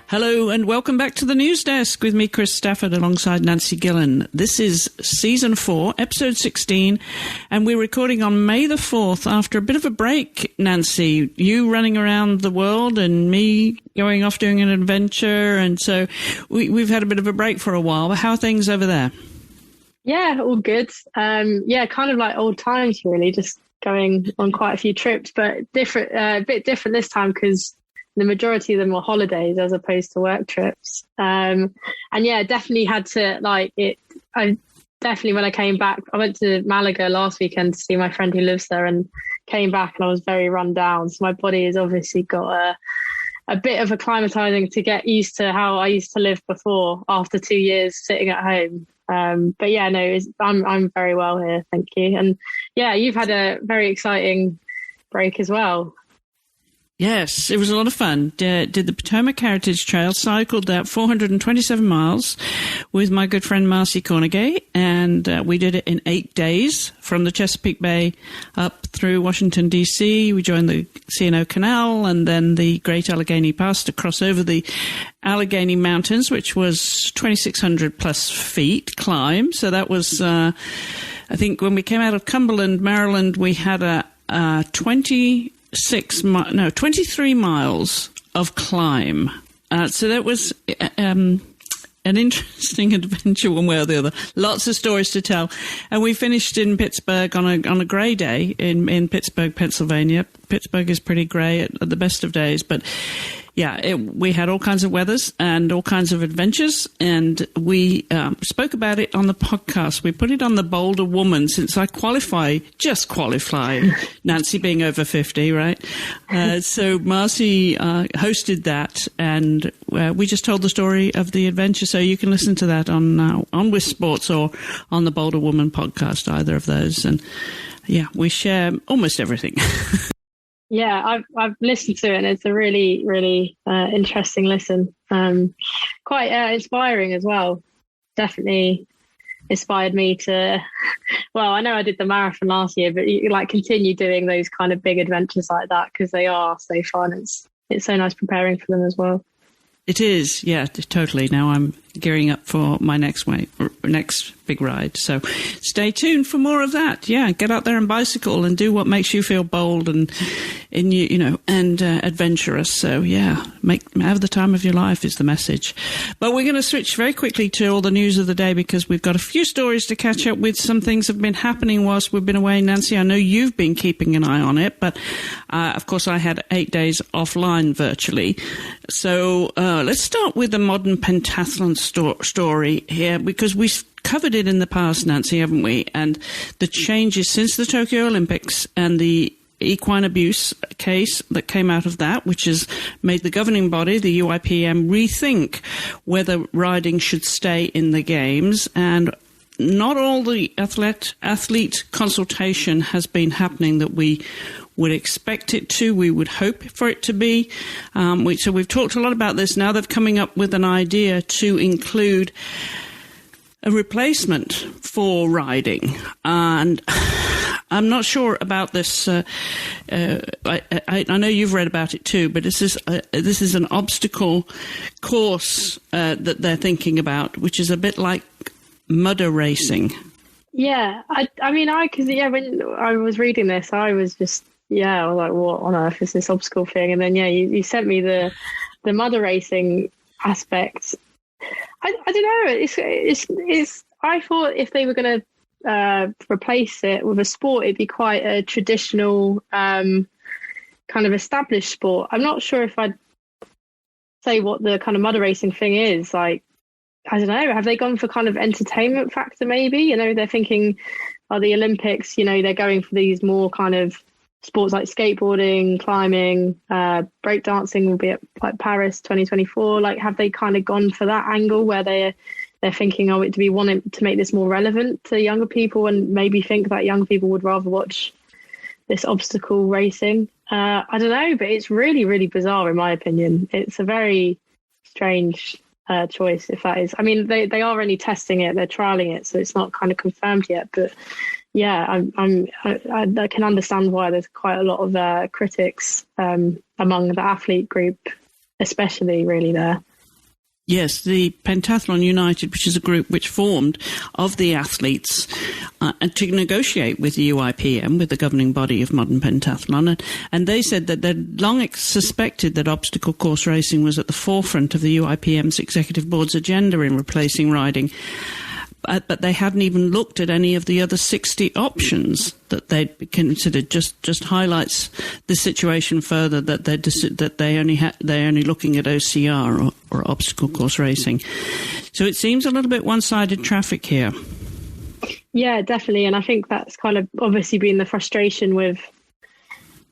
Hello and welcome back to the News Desk with me, Chris Stafford, alongside Nancy Gillen. This is Season 4, Episode 16, and we're recording on May the 4th after a bit of a break, Nancy. You running around the world and me going off doing an adventure, and so we've had a bit of a break for a while. But how are things over there? Yeah, all good. Yeah, kind of like old times, really, just going on quite a few trips, but different, a bit different this time because the majority of them were holidays as opposed to work trips. And yeah, definitely had to I definitely, when I came back, I went to Malaga last weekend to see my friend who lives there and came back and I was very run down. So my body has obviously got a bit of acclimatizing to get used to how I used to live before after 2 years sitting at home. But yeah, no, I'm very well here. Thank you. And yeah, you've had a very exciting break as well. Yes, it was a lot of fun. Did the Potomac Heritage Trail, cycled that 427 miles with my good friend Marcy Cornegay, and we did it in 8 days from the Chesapeake Bay up through Washington, D.C. We joined the C&O Canal and then the Great Allegheny Pass to cross over the Allegheny Mountains, which was 2,600 plus feet climb. So that was, I think when we came out of Cumberland, Maryland, we had a 23 miles of climb. So that was an interesting adventure one way or the other. Lots of stories to tell. And we finished in Pittsburgh on a grey day in Pittsburgh, Pennsylvania. Pittsburgh is pretty grey at the best of days, but yeah, we had all kinds of weathers and all kinds of adventures, and we spoke about it on the podcast. We put it on the Bolder Woman, since I just qualify, Nancy being over 50, right? So Marcy hosted that, and we just told the story of the adventure, so you can listen to that on With Sports or on the Bolder Woman podcast, either of those. And yeah, we share almost everything. Yeah, I've listened to it and it's a really, really interesting listen. Quite inspiring as well. Definitely inspired me to, well, I know I did the marathon last year, but you continue doing those kind of big adventures like that because they are so fun. It's so nice preparing for them as well. It is, yeah, totally. Now I'm gearing up for my next big ride. So stay tuned for more of that. Yeah, get out there and bicycle and do what makes you feel bold and adventurous. So yeah, have the time of your life is the message. But we're going to switch very quickly to all the news of the day because we've got a few stories to catch up with. Some things have been happening whilst we've been away. Nancy, I know you've been keeping an eye on it, but of course I had 8 days offline virtually. So let's start with the modern pentathlon story here, because we've covered it in the past, Nancy, haven't we? And the changes since the Tokyo Olympics and the equine abuse case that came out of that, which has made the governing body, the UIPM, rethink whether riding should stay in the games. And not all the athlete consultation has been happening that we would expect it to. We would hope for it to be. So we've talked a lot about this. Now they're coming up with an idea to include a replacement for riding. And I'm not sure about this. I know you've read about it too, but this is an obstacle course that they're thinking about, which is a bit like mudder racing. Yeah, when I was reading this, I was just, I was like, what on earth is this obstacle thing? And then, you sent me the mudder racing aspect. I don't know. It's. I thought if they were going to replace it with a sport, it'd be quite a traditional kind of established sport. I'm not sure if I'd say what the kind of mudder racing thing is. Like, I don't know. Have they gone for kind of entertainment factor? Maybe, they're thinking, the Olympics. They're going for these more kind of sports like skateboarding, climbing, breakdancing will be at like Paris 2024. Like, have they kind of gone for that angle where they're thinking, wanting to make this more relevant to younger people and maybe think that young people would rather watch this obstacle racing? I don't know, but it's really, really bizarre in my opinion. It's a very strange choice, if that is. I mean, they are only testing it, they're trialing it, so it's not kind of confirmed yet. But yeah, I can understand why there's quite a lot of critics among the athlete group, especially really there. Yes, the Pentathlon United, which is a group which formed of the athletes to negotiate with the UIPM, with the governing body of modern pentathlon. And they said that they'd long suspected that obstacle course racing was at the forefront of the UIPM's executive board's agenda in replacing riding. But they hadn't even looked at any of the other 60 options that they'd considered. Just highlights the situation further, that they're only looking at OCR or obstacle course racing. So it seems a little bit one-sided traffic here. Yeah, definitely, and I think that's kind of obviously been the frustration with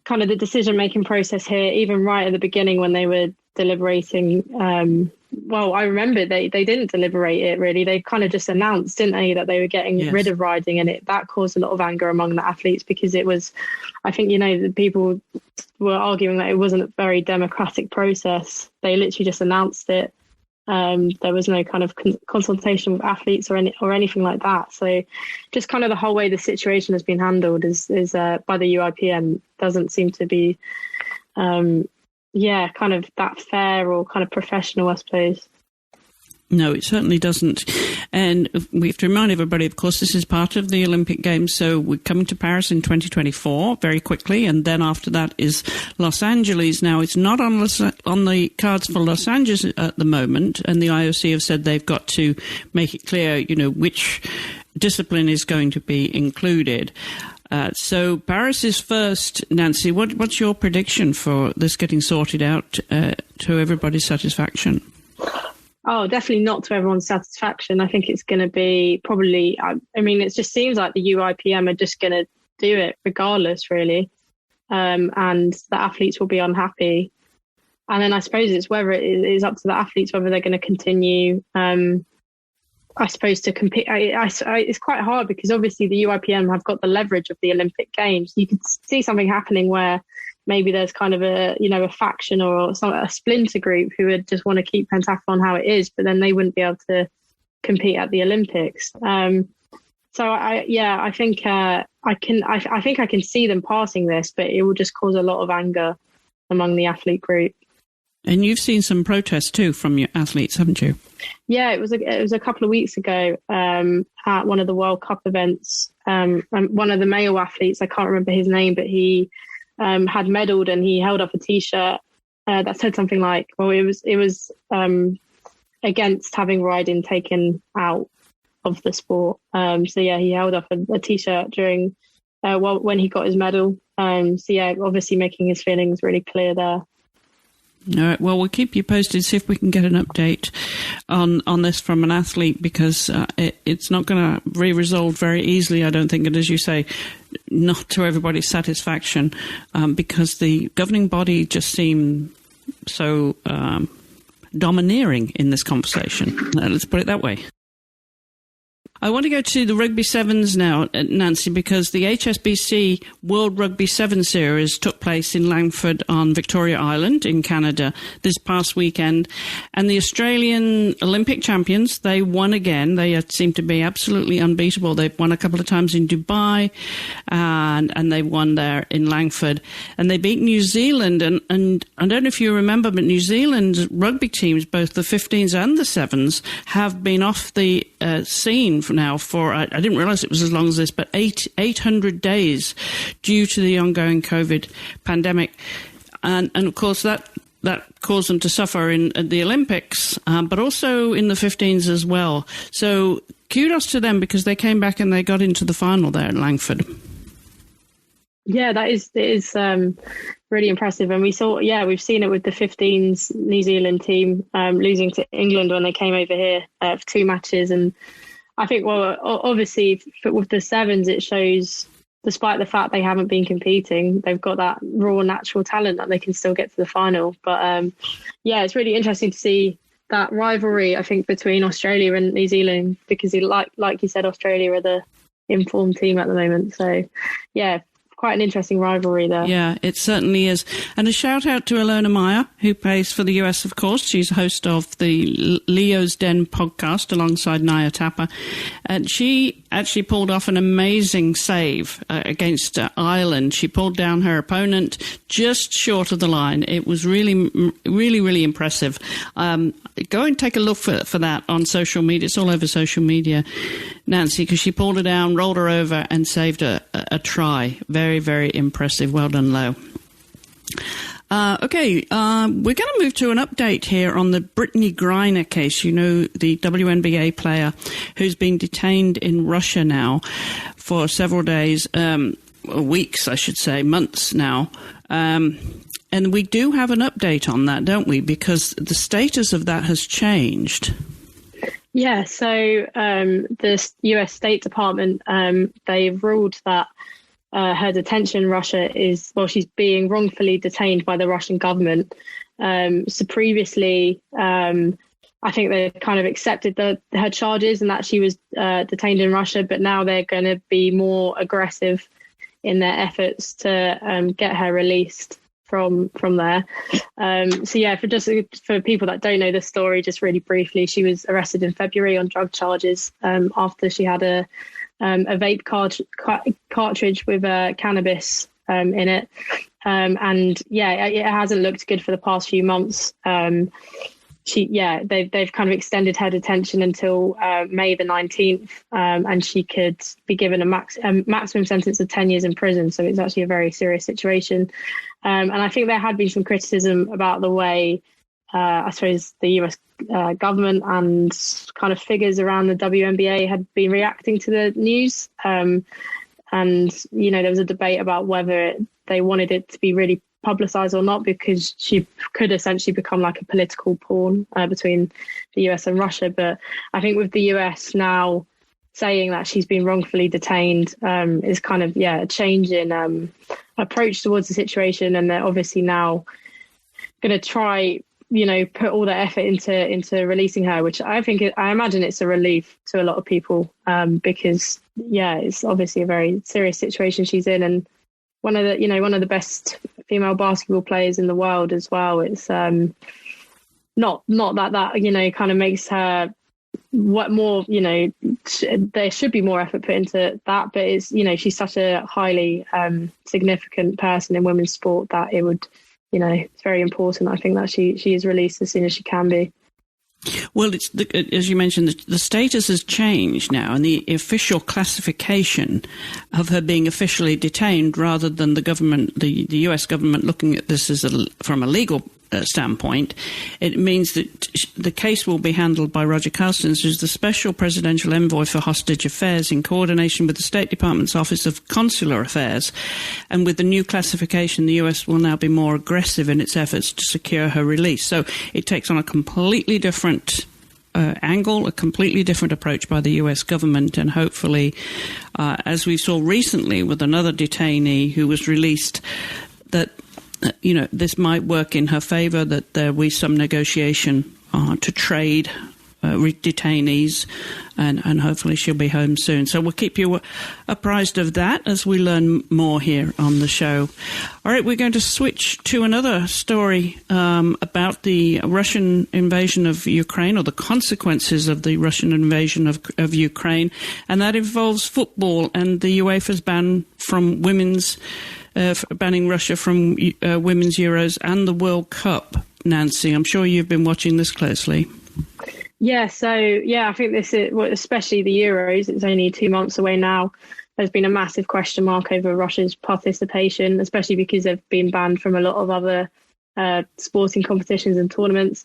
kind of the decision-making process here, even right at the beginning when they were deliberating. Well, I remember they didn't deliberate it really. They kind of just announced, didn't they, that they were getting rid of riding, and that caused a lot of anger among the athletes because it was, I think, the people were arguing that it wasn't a very democratic process. They literally just announced it. There was no kind of consultation with athletes or anything like that. So just kind of the whole way the situation has been handled is by the UIPM doesn't seem to be kind of that fair or kind of professional, I suppose. No, it certainly doesn't. And we have to remind everybody, of course, this is part of the Olympic Games. So we're coming to Paris in 2024 very quickly. And then after that is Los Angeles. Now, it's not on the cards for Los Angeles at the moment. And the IOC have said they've got to make it clear, which discipline is going to be included. So Paris is first. Nancy, what's your prediction for this getting sorted out to everybody's satisfaction? Oh, definitely not to everyone's satisfaction. I think it's going to be probably, it just seems like the UIPM are just going to do it regardless, really. And the athletes will be unhappy. And then I suppose it's whether it is up to the athletes, whether they're going to continue, I suppose, to compete. It's quite hard because obviously the UIPM have got the leverage of the Olympic Games. You could see something happening where maybe there's kind of a faction or a splinter group who would just want to keep pentathlon how it is, but then they wouldn't be able to compete at the Olympics. So I think I can see them passing this, but it will just cause a lot of anger among the athlete group. And you've seen some protests too from your athletes, haven't you? Yeah, it was a couple of weeks ago at one of the World Cup events. One of the male athletes, I can't remember his name, but he had medalled and he held up a T-shirt that said something like, "Well, it was against having riding taken out of the sport." So yeah, he held up a T-shirt during when he got his medal. So yeah, obviously making his feelings really clear there. All right. Well, we'll keep you posted, see if we can get an update on this from an athlete, because it's not going to be resolved very easily, I don't think. And as you say, not to everybody's satisfaction, because the governing body just seem so domineering in this conversation. Let's put it that way. I want to go to the Rugby Sevens now, Nancy, because the HSBC World Rugby Sevens Series took place in Langford on Victoria Island in Canada this past weekend. And the Australian Olympic champions, they won again. They seem to be absolutely unbeatable. They've won a couple of times in Dubai and they won there in Langford. And they beat New Zealand. And I don't know if you remember, but New Zealand's rugby teams, both the 15s and the 7s, have been off the scene now for, I didn't realise it was as long as this, but 800 days due to the ongoing COVID pandemic. And of course, that caused them to suffer at the Olympics, but also in the 15s as well. So kudos to them, because they came back and they got into the final there at Langford. Yeah, it is really impressive. And we've seen it with the 15s New Zealand team losing to England when they came over here for 2 matches. And I think, well, obviously with the 7s, it shows, despite the fact they haven't been competing, they've got that raw natural talent that they can still get to the final. But it's really interesting to see that rivalry, I think, between Australia and New Zealand, because like you said, Australia are the informed team at the moment. So yeah, quite an interesting rivalry there. Yeah, it certainly is. And a shout out to Ilona Meyer, who plays for the US, of course. She's host of the Leo's Den podcast alongside Naya Tapper. And she actually pulled off an amazing save against Ireland. She pulled down her opponent just short of the line. It was really, really, really impressive. go and take a look for that on social media. It's all over social media, Nancy, because she pulled her down, rolled her over, and saved a try. Very, very impressive. Well done, Lo. Okay, we're going to move to an update here on the Brittney Griner case. You know, the WNBA player who's been detained in Russia now for several days, weeks, I should say, months now. And we do have an update on that, don't we? Because the status of that has changed. Yeah, so the US State Department, they've ruled that her detention in Russia she's being wrongfully detained by the Russian government. So previously, I think they kind of accepted her charges and that she was detained in Russia, but now they're going to be more aggressive in their efforts to get her released from there. So yeah, for people that don't know the story, just really briefly, she was arrested in February on drug charges after she had a vape cartridge with cannabis in it. And yeah, it hasn't looked good for the past few months. They've kind of extended her detention until May the 19th, and she could be given a maximum sentence of 10 years in prison. So it's actually a very serious situation. And I think there had been some criticism about the way, I suppose, the US government and kind of figures around the WNBA had been reacting to the news. And, you know, there was a debate about whether they wanted it to be really publicized or not, because she could essentially become like a political pawn between the US and Russia. But I think with the US now saying that she's been wrongfully detained is kind of, a change in approach towards the situation. And they're obviously now going to try, you know, put all their effort into releasing her, which I imagine it's a relief to a lot of people because, it's obviously a very serious situation she's in. And one of the best female basketball players in the world as well. It's not that you know, kind of makes her what more, you know, there should be more effort put into that, but it's, you know, she's such a highly significant person in women's sport that it would, you know, it's very important, I think, that she is released as soon as she can be. Well, as you mentioned, the status has changed now, and the official classification of her being officially detained, rather than the government, the US government, looking at this as from a legal standpoint, it means that the case will be handled by Roger Carstens, who's the Special Presidential Envoy for Hostage Affairs, in coordination with the State Department's Office of Consular Affairs. And with the new classification, the US will now be more aggressive in its efforts to secure her release. So it takes on a completely different angle, a completely different approach by the US government, and hopefully, as we saw recently with another detainee who was released, that you know, this might work in her favour, that there will be some negotiation to trade detainees, and hopefully she'll be home soon. So we'll keep you apprised of that as we learn more here on the show. All right, we're going to switch to another story about the Russian invasion of Ukraine, or the consequences of the Russian invasion of Ukraine, and that involves football and the UEFA's ban from women's banning Russia from Women's Euros and the World Cup. Nancy, I'm sure you've been watching this closely. Yeah, so, I think this is, especially the Euros, it's only 2 months away now. There's been a massive question mark over Russia's participation, especially because they've been banned from a lot of other sporting competitions and tournaments.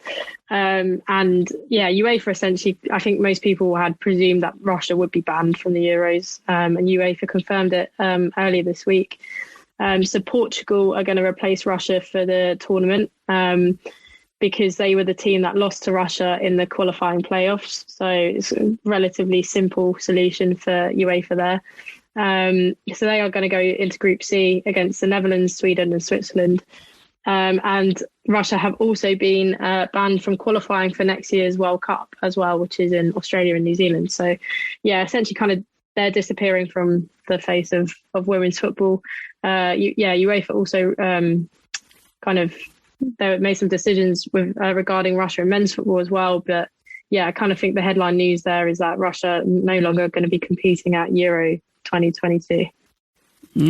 UEFA essentially, I think most people had presumed that Russia would be banned from the Euros, and UEFA confirmed it earlier this week. So Portugal are going to replace Russia for the tournament because they were the team that lost to Russia in the qualifying playoffs. So it's a relatively simple solution for UEFA there. So they are going to go into Group C against the Netherlands, Sweden and Switzerland. And Russia have also been banned from qualifying for next year's World Cup as well, which is in Australia and New Zealand. So, essentially kind of they're disappearing from the face of women's football. UEFA also they made some decisions with regarding Russia and men's football as well. But I kind of think the headline news there is that Russia no longer going to be competing at Euro 2022.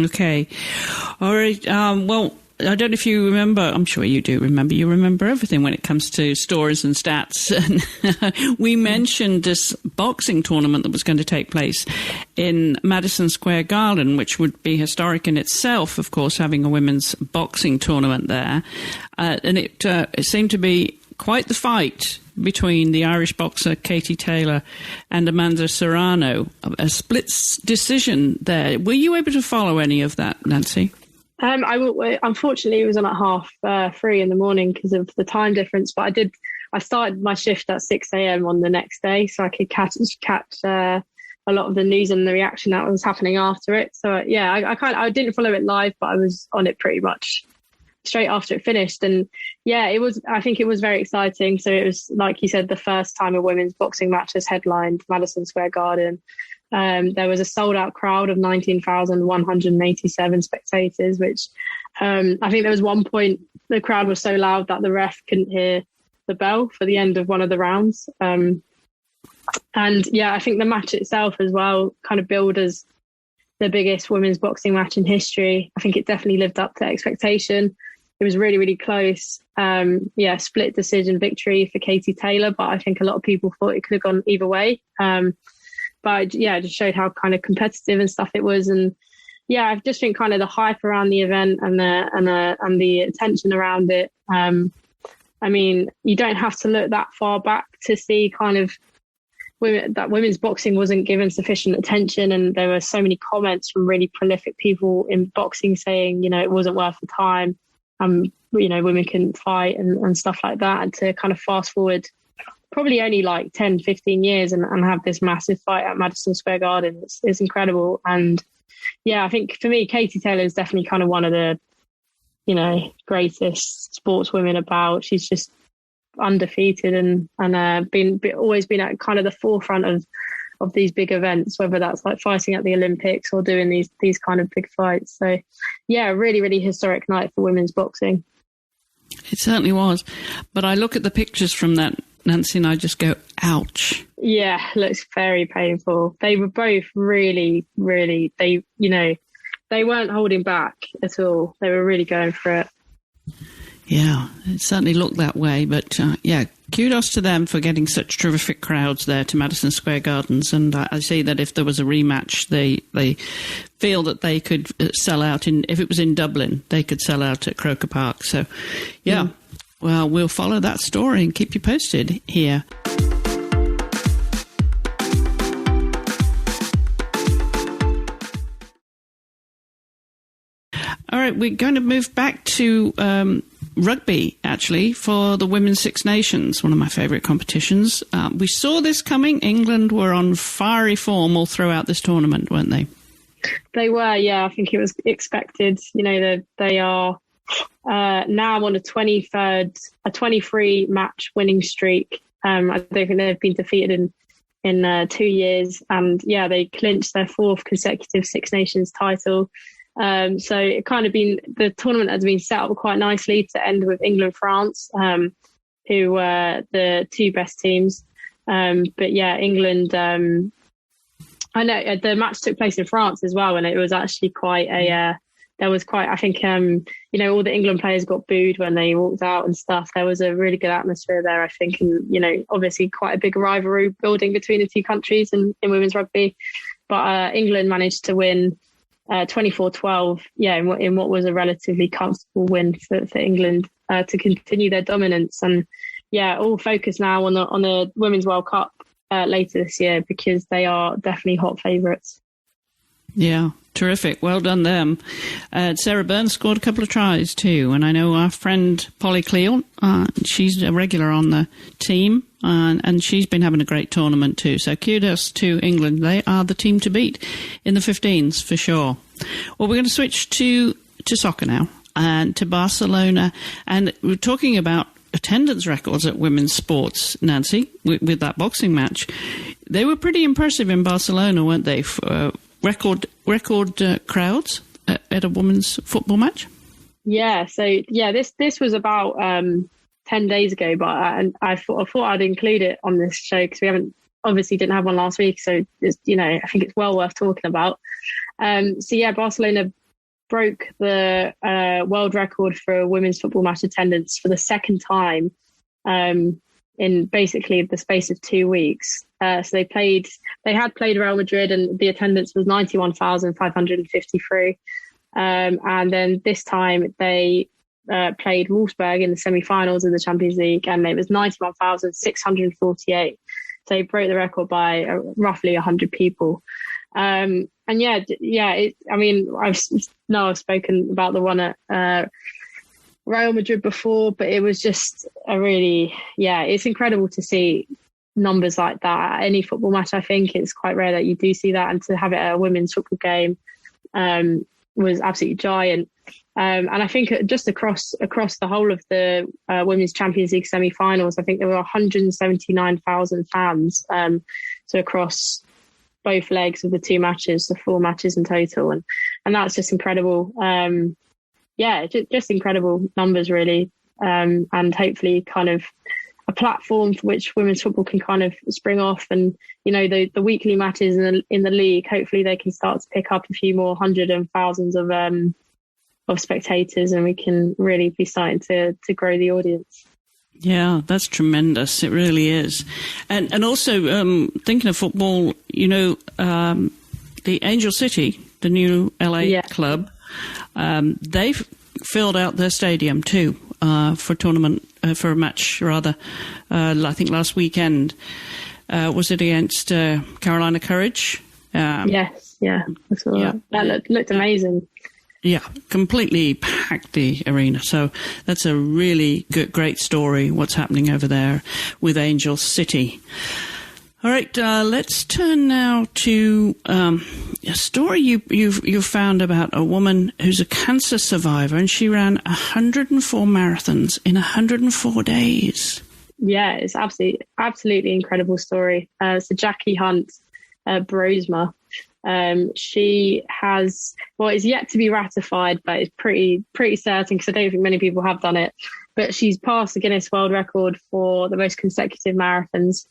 Okay. All right. Well, I don't know if you remember, I'm sure you do remember, you remember everything when it comes to stories and stats. And we mentioned this boxing tournament that was going to take place in Madison Square Garden, which would be historic in itself, of course, having a women's boxing tournament there. And it seemed to be quite the fight between the Irish boxer Katie Taylor and Amanda Serrano, a split decision there. Were you able to follow any of that, Nancy? Unfortunately, it was on at 3:30 in the morning because of the time difference. But I started my shift at 6 a.m. on the next day, so I could catch a lot of the news and the reaction that was happening after it. So yeah, I didn't follow it live, but I was on it pretty much straight after it finished. And yeah, I think it was very exciting. So it was, like you said, the first time a women's boxing match has headlined Madison Square Garden. There was a sold out crowd of 19,187 spectators, which I think there was one point the crowd was so loud that the ref couldn't hear the bell for the end of one of the rounds. And yeah, I think the match itself as well kind of billed as the biggest women's boxing match in history. I think it definitely lived up to expectation. It was really, really close. Split decision victory for Katie Taylor, but I think a lot of people thought it could have gone either way. But yeah, it just showed how kind of competitive and stuff it was. And yeah, I just think kind of the hype around the event and the attention around it. I mean, you don't have to look that far back to see kind of that women's boxing wasn't given sufficient attention. And there were so many comments from really prolific people in boxing saying, you know, it wasn't worth the time. You know, women couldn't fight and stuff like that. And to kind of fast forward probably only like 10, 15 years and have this massive fight at Madison Square Garden. It's incredible. And yeah, I think for me, Katie Taylor is definitely kind of one of the, you know, greatest sportswomen about. She's just undefeated and always been at kind of the forefront of these big events, whether that's like fighting at the Olympics or doing these kind of big fights. So yeah, really, really historic night for women's boxing. It certainly was. But I look at the pictures from that, Nancy, and I just go, ouch. Yeah, looks very painful. They were both really, really, they weren't holding back at all. They were really going for it. Yeah, it certainly looked that way. But yeah, kudos to them for getting such terrific crowds there to Madison Square Gardens. And I see that if there was a rematch, they feel that they could sell out if it was in Dublin, they could sell out at Croker Park. So yeah. Well, we'll follow that story and keep you posted here. All right, we're going to move back to rugby, actually, for the Women's Six Nations, one of my favourite competitions. We saw this coming. England were on fiery form all throughout this tournament, weren't they? They were, yeah. I think it was expected. You know, they are now on a 23 match winning streak. I don't think they've been defeated in 2 years, and yeah, they clinched their fourth consecutive Six Nations title. So it kind of the tournament has been set up quite nicely to end with England, France, who were the two best teams. But yeah, England. I know the match took place in France as well, and it was actually quite I think, all the England players got booed when they walked out and stuff. There was a really good atmosphere there, I think. And, you know, obviously quite a big rivalry building between the two countries in women's rugby. But England managed to win 24-12, in what was a relatively comfortable win for England to continue their dominance. And, yeah, all focus now on the Women's World Cup later this year because they are definitely hot favourites. Yeah, terrific. Well done them. Sarah Burns scored a couple of tries too. And I know our friend Polly Cleal, she's a regular on the team and she's been having a great tournament too. So kudos to England. They are the team to beat in the 15s for sure. Well, we're going to switch to soccer now and to Barcelona. And we're talking about attendance records at women's sports, Nancy, with that boxing match. They were pretty impressive in Barcelona, weren't they? Record crowds at a women's football match? Yeah, so yeah, this was about 10 days ago, but I thought I'd include it on this show because we didn't have one last week, so I think it's well worth talking about. So yeah, Barcelona broke the world record for women's football match attendance for the second time in basically the space of 2 weeks. So they had played Real Madrid, and the attendance was 91,553. And then this time they played Wolfsburg in the semi-finals of the Champions League, and it was 91,648. So they broke the record by roughly 100 people. And I've spoken about the one at Real Madrid before, but it was just it's incredible to see numbers like that at any football match. I think it's quite rare that you do see that, and to have it at a women's football game was absolutely giant. And I think just across the whole of the Women's Champions League semi-finals, I think there were 179,000 fans. So across both legs of the two matches, the 4 matches in total. And that's just incredible. Just incredible numbers, really. And hopefully kind of a platform for which women's football can kind of spring off. And, the weekly matches in the league, hopefully they can start to pick up a few more hundred and thousands of spectators, and we can really be starting to grow the audience. Yeah, that's tremendous. It really is. And also, thinking of football, the Angel City, the new LA club, they've filled out their stadium too for a match, rather. I think last weekend. Was it against Carolina Courage? Yes, yeah. That looked amazing. Yeah, completely packed the arena. So that's a really great story, what's happening over there with Angel City. All right, let's turn now to a story you found about a woman who's a cancer survivor, and she ran 104 marathons in 104 days. Yeah, it's absolutely incredible story. So Jackie Hunt Brosma. She has, it's yet to be ratified, but it's pretty certain, because I don't think many people have done it, but she's passed the Guinness World Record for the most consecutive marathons.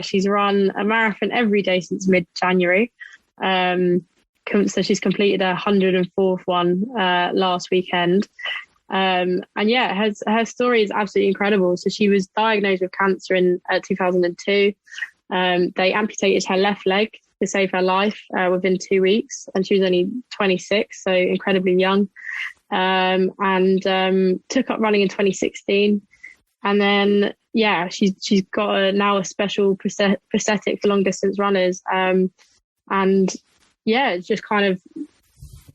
She's run a marathon every day since mid-January. So she's completed her 104th one last weekend. Her story is absolutely incredible. So she was diagnosed with cancer in 2002. They amputated her left leg to save her life within 2 weeks, and she was only 26, so incredibly young. Took up running in 2016, and then she's got now a special prosthetic for long distance runners, just kind of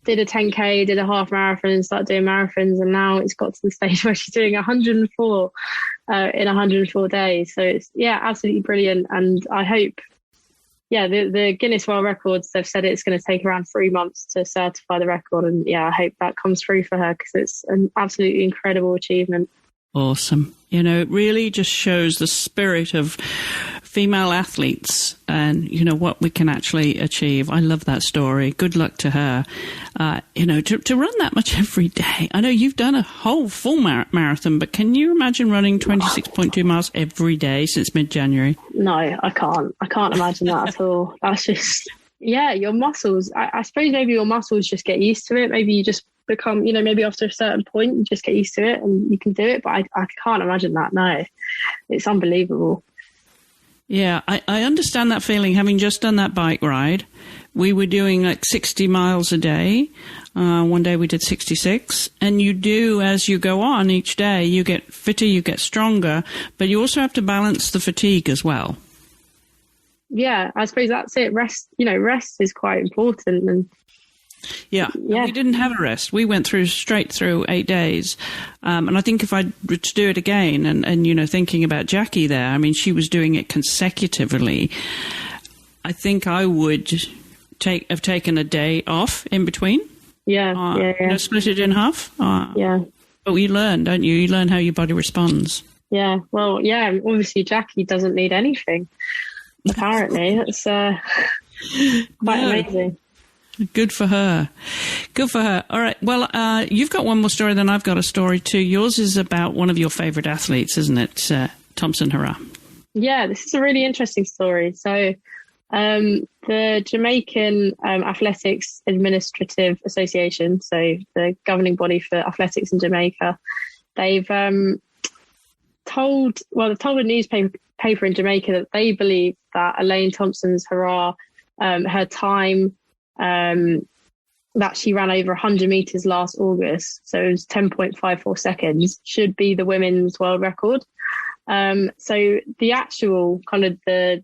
did a 10K, did a half marathon, and started doing marathons, and now it's got to the stage where she's doing 104 in 104 days. So it's absolutely brilliant, and I hope the Guinness World Records, they've said it's going to take around 3 months to certify the record, and I hope that comes through for her, because it's an absolutely incredible achievement. Awesome. It really just shows the spirit of female athletes and, what we can actually achieve. I love that story. Good luck to her. To run that much every day. I know you've done a whole full marathon, but can you imagine running 26.2 miles every day since mid-January? No, I can't. I can't imagine that at all. That's just, your muscles. I suppose maybe your muscles just get used to it. Maybe you just become, maybe after a certain point, you just get used to it and you can do it. But I can't imagine that. No, it's unbelievable. Yeah, I understand that feeling. Having just done that bike ride, we were doing like 60 miles a day. One day we did 66. And you do, as you go on each day, you get fitter, you get stronger, but you also have to balance the fatigue as well. Yeah, I suppose that's it. Rest is quite important. And we didn't have a rest. We went straight through 8 days. And I think if I were to do it again and thinking about Jackie there, I mean, she was doing it consecutively. I think I would have taken a day off in between. Split it in half. But you learn, don't you? You learn how your body responds. Yeah. Well, obviously Jackie doesn't need anything. Apparently, it's quite amazing. Good for her. Good for her. All right. Well, you've got one more story, then I've got a story too. Yours is about one of your favourite athletes, isn't it? Thompson-Herah. Yeah, this is a really interesting story. So The Jamaican Athletics Administrative Association, so the governing body for athletics in Jamaica, they've told a newspaper in Jamaica that they believe that Elaine Thompson-Herah, her time that she ran over 100 meters last August, so it was 10.54 seconds, should be the women's world record. So the actual the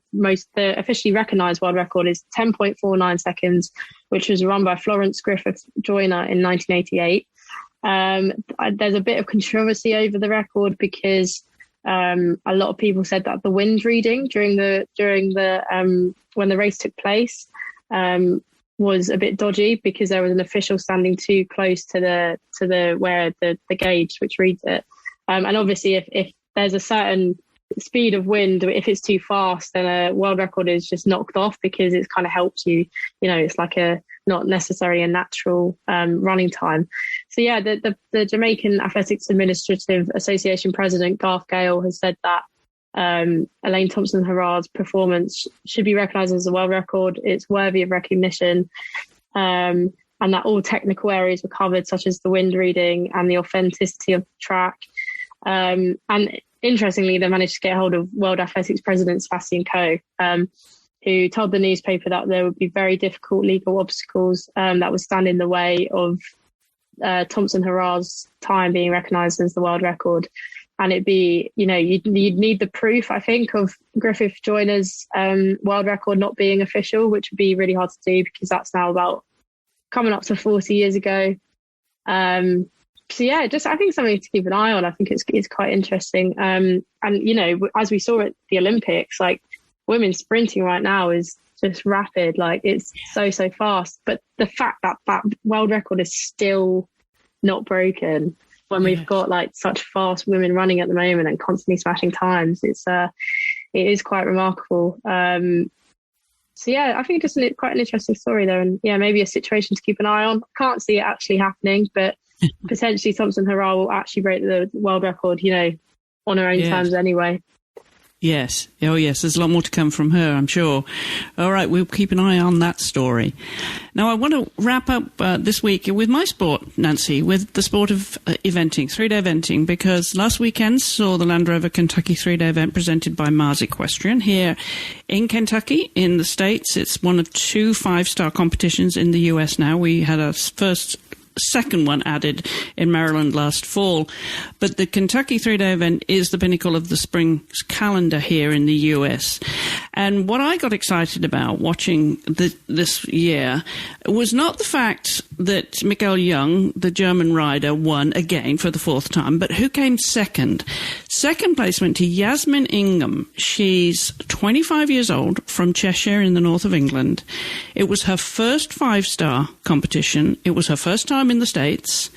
officially recognised world record is 10.49 seconds, which was run by Florence Griffith Joyner in 1988. There's a bit of controversy over the record because a lot of people said that the wind reading during the when the race took place was a bit dodgy because there was an official standing too close to the where the gauge which reads it. And obviously if there's a certain speed of wind, if it's too fast, then a world record is just knocked off because it's kind of helps you. It's like not necessarily a natural running time. So yeah, the Jamaican Athletics Administrative Association President Garth Gale has said that Elaine Thompson-Herah's performance should be recognised as a world record. It's worthy of recognition, and that all technical areas were covered, such as the wind reading and the authenticity of the track. And interestingly, they managed to get hold of World Athletics President Sebastian Coe, who told the newspaper that there would be very difficult legal obstacles that would stand in the way of Thompson-Herah's time being recognised as the world record. And it'd be, you'd need the proof, I think, of Griffith Joyner's world record not being official, which would be really hard to do because that's now about coming up to 40 years ago. So yeah, I think something to keep an eye on. I think it's quite interesting. And as we saw at the Olympics, like women's sprinting right now is just rapid. Like it's so fast. But the fact that that world record is still not broken when we've got like such fast women running at the moment and constantly smashing times, it is quite remarkable. So yeah, I think just quite an interesting story there, and yeah, maybe a situation to keep an eye on. Can't see it actually happening, but potentially Thompson-Herah will actually break the world record, on her own terms anyway. Yes. Oh, yes. There's a lot more to come from her, I'm sure. All right. We'll keep an eye on that story. Now, I want to wrap up this week with my sport, Nancy, with the sport of eventing, 3-day eventing, because last weekend saw the Land Rover Kentucky 3-day event presented by Mars Equestrian here in Kentucky, in the States. It's one of 2 5-star competitions in the US now. We had our second one added in Maryland last fall. But the Kentucky 3-day event is the pinnacle of the spring calendar here in the US. And what I got excited about watching this year was not the fact that Michael Young, the German rider, won again for the 4th time, but who came second. Second place went to Yasmin Ingham. She's 25 years old, from Cheshire in the north of England. It was her first 5-star competition. It was her first time in the States.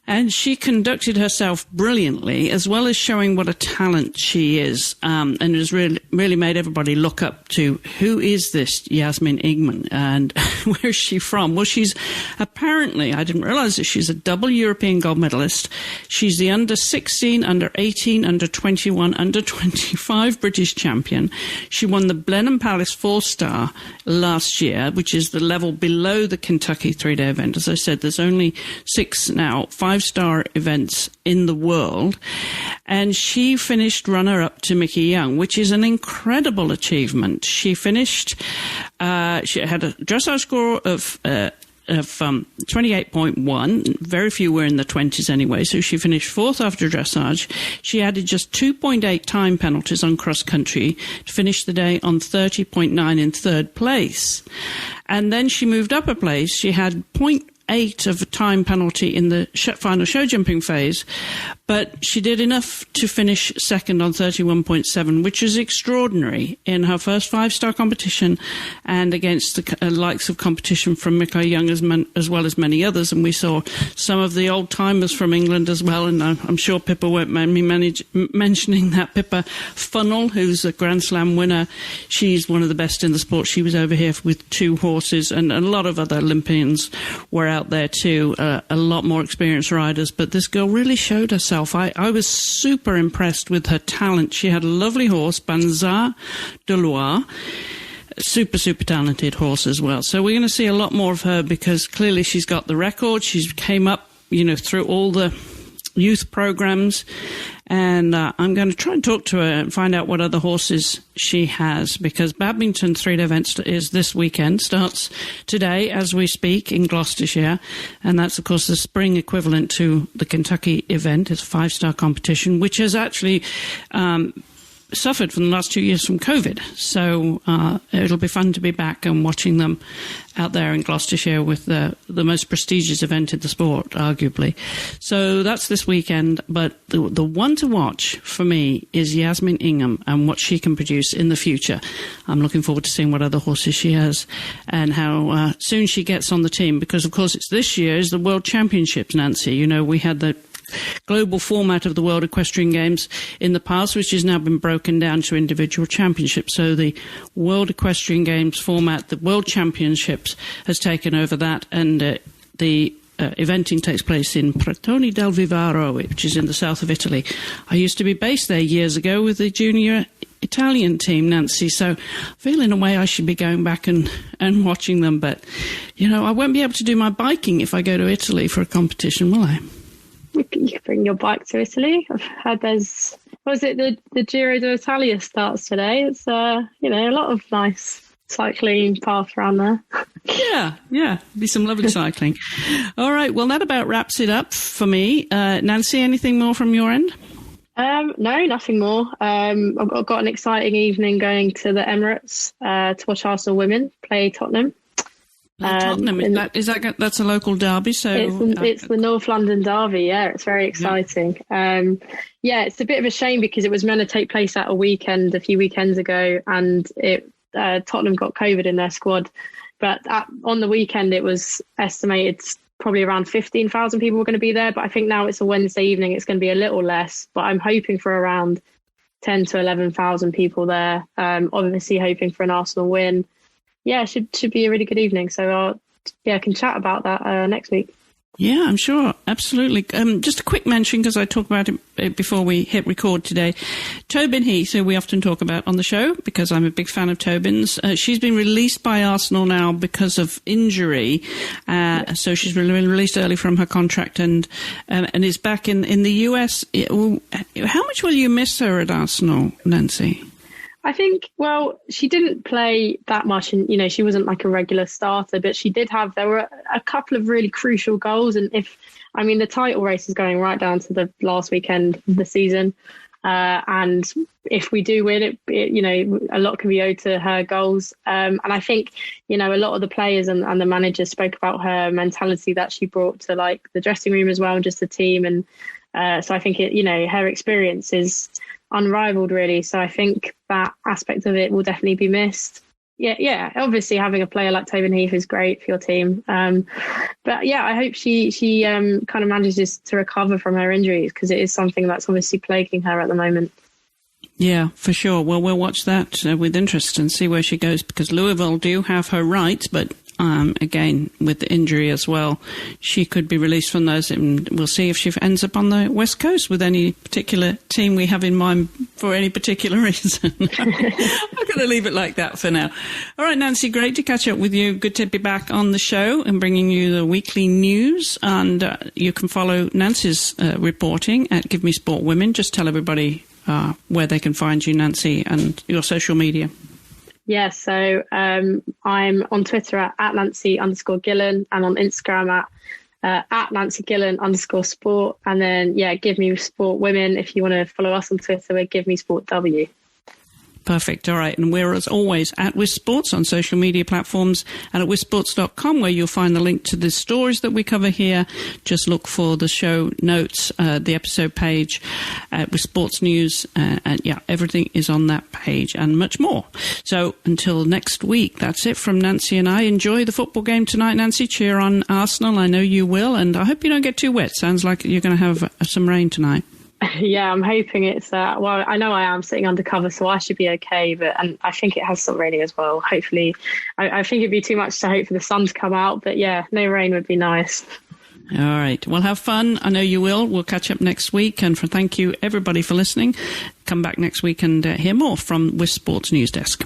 And she conducted herself brilliantly, as well as showing what a talent she is. And it has really made everybody look up to who is this Yasmin Ingham and where is she from? Well, she's apparently, I didn't realize that she's a double European gold medalist. She's the under 16, under 18, under 21, under 25 British champion. She won the Blenheim Palace 4-star last year, which is the level below the Kentucky 3-day event. As I said, there's only 6 now, 5-star events in the world, and she finished runner-up to Mickey Young, which is an incredible achievement. She finished, she had a dressage score of 28.1. Very few were in the 20s anyway, so she finished 4th after dressage. She added just 2.8 time penalties on cross-country to finish the day on 30.9 in 3rd place. And then she moved up a place. She had 0.8 of a time penalty in the final show jumping phase, but she did enough to finish second on 31.7, which is extraordinary in her first 5-star competition and against the likes of competition from Michael Young as well as many others. And we saw some of the old-timers from England as well, and I'm sure Pippa won't mind me mentioning that. Pippa Funnell, who's a Grand Slam winner, she's one of the best in the sport. She was over here with 2 horses, and a lot of other Olympians were out there too, a lot more experienced riders, but this girl really showed herself. I was super impressed with her talent. She had a lovely horse, Banzar de Loire, super talented horse as well. So we're going to see a lot more of her because clearly she's got the record. She's came up, through all the youth programs, and I'm going to try and talk to her and find out what other horses she has, because badminton 3-day event is this weekend, starts today as we speak in Gloucestershire, and that's of course the spring equivalent to the Kentucky event. It's a 5-star competition which has actually suffered from the last 2 years from COVID. So it'll be fun to be back and watching them out there in Gloucestershire with the most prestigious event in the sport, arguably. So that's this weekend. But the one to watch for me is Yasmin Ingham and what she can produce in the future. I'm looking forward to seeing what other horses she has and how soon she gets on the team, because, of course, it's this year is the World Championships, Nancy. We had the global format of the World Equestrian Games in the past, which has now been broken down to individual championships. So the World Equestrian Games format, the World Championships, has taken over that, and the eventing takes place in Pratoni del Vivaro, which is in the south of Italy. I used to be based there years ago with the junior Italian team, Nancy, so I feel in a way I should be going back and watching them, but I won't be able to do my biking if I go to Italy for a competition, will I? You can bring your bike to Italy. I've heard there's, the Giro d'Italia starts today. It's, a lot of nice cycling path around there. Yeah. Be some lovely cycling. All right. Well, that about wraps it up for me. Nancy, anything more from your end? No, nothing more. I've got an exciting evening going to the Emirates to watch Arsenal women play Tottenham. Tottenham, that's a local derby, so it's the North London derby. Yeah, it's very exciting. It's a bit of a shame because it was meant to take place at a weekend a few weekends ago, and Tottenham got COVID in their squad. But on the weekend, it was estimated probably around 15,000 people were going to be there. But I think now it's a Wednesday evening, it's going to be a little less. But I'm hoping for around 10 to 11,000 people there. Obviously, hoping for an Arsenal win. Yeah, should be a really good evening. So I can chat about that next week. Yeah, I'm sure. Absolutely. Just a quick mention, because I talked about it before we hit record today. Tobin Heath, who we often talk about on the show, because I'm a big fan of Tobin's. She's been released by Arsenal now because of injury. So she's been released early from her contract and is back in the US. How much will you miss her at Arsenal, Nancy? I think, she didn't play that much and, she wasn't like a regular starter, but there were a couple of really crucial goals. And the title race is going right down to the last weekend of the season. And if we do win it, a lot can be owed to her goals. And I think, a lot of the players and the managers spoke about her mentality that she brought to like the dressing room as well, and just the team. And so I think her experience is unrivaled, really. So I think that aspect of it will definitely be missed. Yeah. Obviously, having a player like Tobin Heath is great for your team. But yeah, I hope she kind of manages to recover from her injuries, because it is something that's obviously plaguing her at the moment. Yeah, for sure. Well, we'll watch that with interest and see where she goes, because Louisville do have her right, but again, with the injury as well, she could be released from those, and we'll see if she ends up on the West Coast with any particular team we have in mind for any particular reason. I'm going to leave it like that for now. All right, Nancy, great to catch up with you. Good to be back on the show and bringing you the weekly news. And you can follow Nancy's reporting at Give Me Sport Women. Just tell everybody where they can find you, Nancy, and your social media. Yeah, so I'm on Twitter at Nancy_Gillen, and on Instagram at Nancy Gillen _sport. And then, Give Me Sport Women. If you want to follow us on Twitter, we're Give Me Sport W. Perfect. All right. And we're, as always, at Wiz Sports on social media platforms and at wizsports.com, where you'll find the link to the stories that we cover here. Just look for the show notes, the episode page at Wiz Sports News. Everything is on that page and much more. So until next week, that's it from Nancy and I. Enjoy the football game tonight, Nancy. Cheer on Arsenal. I know you will. And I hope you don't get too wet. Sounds like you're going to have some rain tonight. Yeah, I'm hoping it's, I know I am sitting undercover, so I should be okay, and I think it has stopped raining as well. Hopefully, I think it'd be too much to hope for the sun to come out, but yeah, no rain would be nice. All right. Well, have fun. I know you will. We'll catch up next week, and thank you everybody for listening. Come back next week and hear more from Wiz Sports News Desk.